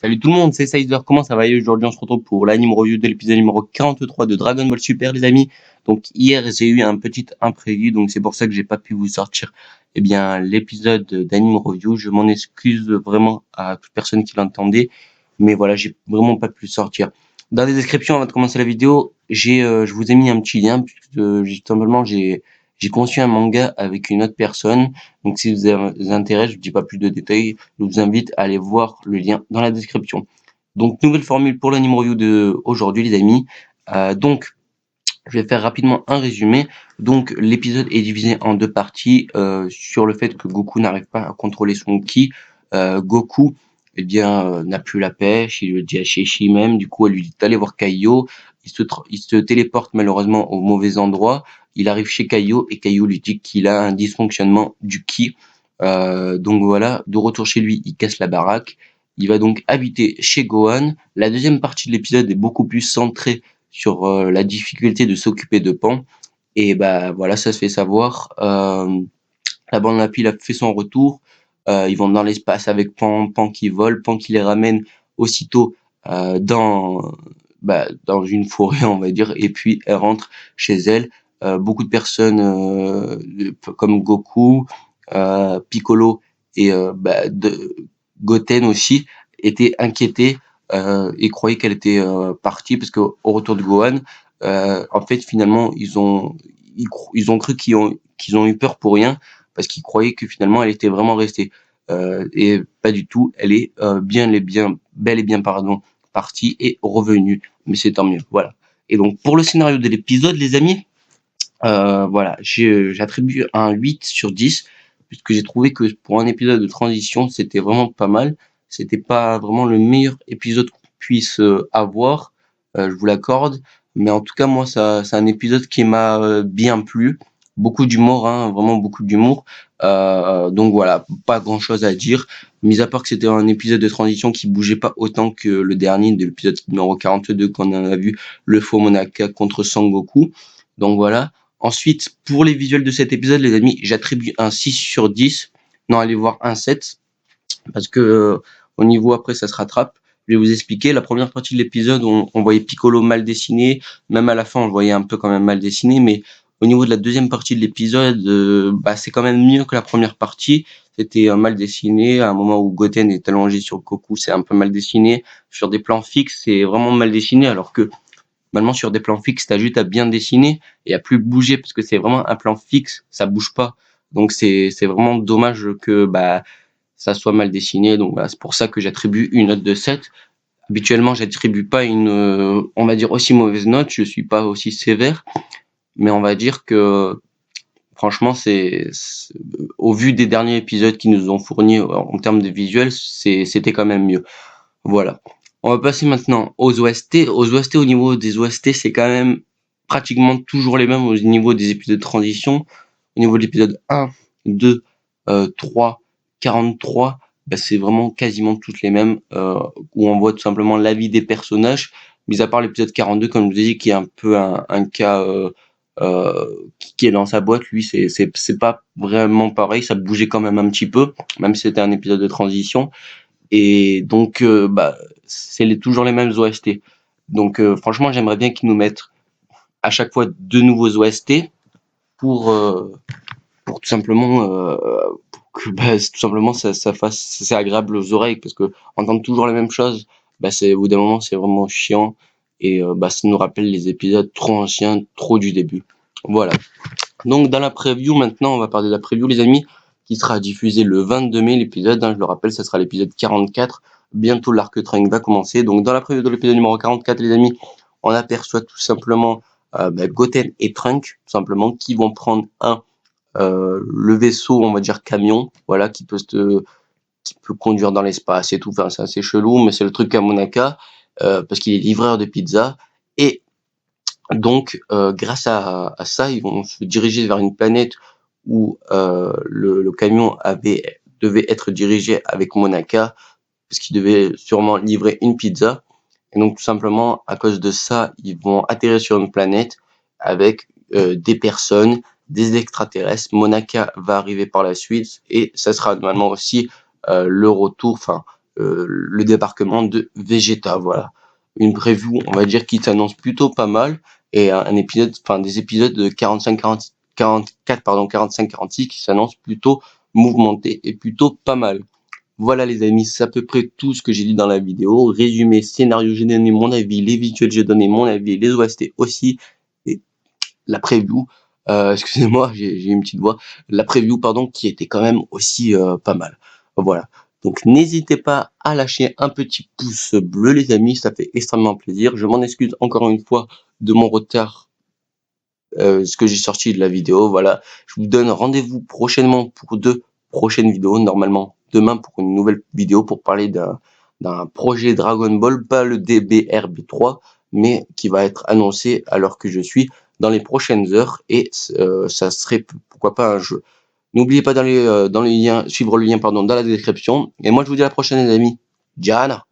Salut tout le monde, c'est Sizer, comment ça va? Et aujourd'hui on se retrouve pour l'anime review de l'épisode numéro 43 de Dragon Ball Super les amis. Donc hier j'ai eu un petit imprévu, donc c'est pour ça que j'ai pas pu vous sortir l'épisode d'anime review. Je m'en excuse vraiment à toute personne qui l'entendait, mais voilà, j'ai vraiment pas pu le sortir. Dans la description avant de commencer la vidéo, je vous ai mis un petit lien, puisque simplement j'ai conçu un manga avec une autre personne. Donc si vous intéresse, je vous dis pas plus de détails, je vous invite à aller voir le lien dans la description. Donc nouvelle formule pour l'anime review de aujourd'hui les amis. Donc je vais faire rapidement un résumé. Donc l'épisode est divisé en deux parties sur le fait que Goku n'arrive pas à contrôler son ki. Goku n'a plus la pêche, il le dit à Sheshi même, du coup elle lui dit d'aller voir Kaio. Il se téléporte malheureusement au mauvais endroit. Il arrive chez Kaio et Kaio lui dit qu'il a un dysfonctionnement du ki. Donc voilà, de retour chez lui, il casse la baraque. Il va donc habiter chez Gohan. La deuxième partie de l'épisode est beaucoup plus centrée sur la difficulté de s'occuper de Pan. Et bah voilà, ça se fait savoir. La bande Lapis a fait son retour. Ils vont dans l'espace avec Pan, Pan qui vole, Pan qui les ramène aussitôt dans une forêt, on va dire, et puis elle rentre chez elle. Beaucoup de personnes comme Goku, Piccolo et Goten aussi étaient inquiétés et croyaient qu'elle était partie parce qu'au retour de Gohan, en fait finalement ils ont cru qu'ils ont eu peur pour rien parce qu'ils croyaient que finalement elle était vraiment restée. Et pas du tout, elle est bel et bien partie et revenue. Mais c'est tant mieux, voilà. Et donc pour le scénario de l'épisode, les amis, voilà, j'attribue un 8 sur 10 puisque j'ai trouvé que pour un épisode de transition, c'était vraiment pas mal. C'était pas vraiment le meilleur épisode qu'on puisse avoir, je vous l'accorde. Mais en tout cas, moi, c'est un épisode qui m'a bien plu. Beaucoup d'humour, hein, vraiment beaucoup d'humour. Donc voilà, pas grand-chose à dire. Mis à part que c'était un épisode de transition qui bougeait pas autant que le dernier, de l'épisode numéro 42, qu'on en a vu le faux Monaka contre Sangoku. Donc voilà. Ensuite, pour les visuels de cet épisode, les amis, j'attribue un 6 sur 10. Non, allez voir un 7 parce que au niveau après, ça se rattrape. Je vais vous expliquer. La première partie de l'épisode, on voyait Piccolo mal dessiné. Même à la fin, on le voyait un peu quand même mal dessiné. Mais au niveau de la deuxième partie de l'épisode, c'est quand même mieux que la première partie. C'était mal dessiné. À un moment où Goten est allongé sur Goku, c'est un peu mal dessiné. Sur des plans fixes, c'est vraiment mal dessiné. Alors que maintenant, sur des plans fixes, t'as juste à bien dessiner et à plus bouger parce que c'est vraiment un plan fixe, ça bouge pas. Donc c'est vraiment dommage que ça soit mal dessiné. Donc voilà, c'est pour ça que j'attribue une note de 7. Habituellement, j'attribue pas une, on va dire aussi mauvaise note. Je suis pas aussi sévère, mais on va dire que franchement, au vu des derniers épisodes qui nous ont fournis en termes de visuel, c'était quand même mieux. Voilà. On va passer maintenant aux OST. Aux OST, au niveau des OST, c'est quand même pratiquement toujours les mêmes au niveau des épisodes de transition. Au niveau de l'épisode 1, 2, 3, 43, c'est vraiment quasiment toutes les mêmes, où on voit tout simplement la vie des personnages, mis à part l'épisode 42, comme je vous ai dit, qui est un peu un cas qui est dans sa boîte. Lui, c'est pas vraiment pareil, ça bougeait quand même un petit peu, même si c'était un épisode de transition. Et donc, toujours les mêmes OST. Donc, franchement, j'aimerais bien qu'ils nous mettent à chaque fois de nouveaux OST pour, euh, pour tout simplement, pour que tout simplement ça fasse, c'est agréable aux oreilles parce que entendre toujours les mêmes choses, au bout d'un moment, c'est vraiment chiant et ça nous rappelle les épisodes trop anciens, trop du début. Voilà. Donc, dans la preview, maintenant, on va parler de la preview, les amis, qui sera diffusée le 22 mai, l'épisode, hein, je le rappelle, ça sera l'épisode 44. Bientôt, l'arc Trunks va commencer. Donc, dans la preview de l'épisode numéro 44, les amis, on aperçoit tout simplement Goten et Trunks, tout simplement, qui vont prendre le vaisseau, on va dire camion, voilà, qui peut conduire dans l'espace et tout. Enfin, c'est assez chelou, mais c'est le truc à Monaka, parce qu'il est livreur de pizza. Et donc, grâce à ça, ils vont se diriger vers une planète où le camion devait être dirigé avec Monaka, parce qu'il devait sûrement livrer une pizza. Et donc, tout simplement, à cause de ça, ils vont atterrir sur une planète avec des personnes, des extraterrestres. Monaka va arriver par la suite, et ça sera normalement aussi le retour, enfin, le débarquement de Vegeta. Voilà, une preview, on va dire, qui s'annonce plutôt pas mal, et un épisode, enfin des épisodes de 45-46 qui s'annoncent plutôt mouvementés et plutôt pas mal. Voilà les amis, c'est à peu près tout ce que j'ai dit dans la vidéo. Résumé, scénario, j'ai donné mon avis, les visuels, j'ai donné mon avis, les OST aussi, et la preview, excusez-moi, j'ai une petite voix, la preview, pardon, qui était quand même aussi pas mal. Voilà. Donc n'hésitez pas à lâcher un petit pouce bleu les amis, ça fait extrêmement plaisir. Je m'en excuse encore une fois de mon retard, ce que j'ai sorti de la vidéo. Voilà, je vous donne rendez-vous prochainement pour 2 prochaines vidéos, normalement demain pour une nouvelle vidéo pour parler d'un projet Dragon Ball, pas le DBRB3, mais qui va être annoncé à l'heure que je suis dans les prochaines heures, et ça serait pourquoi pas un jeu. N'oubliez pas dans les liens, suivre le lien pardon dans la description, et moi je vous dis à la prochaine les amis. Diana.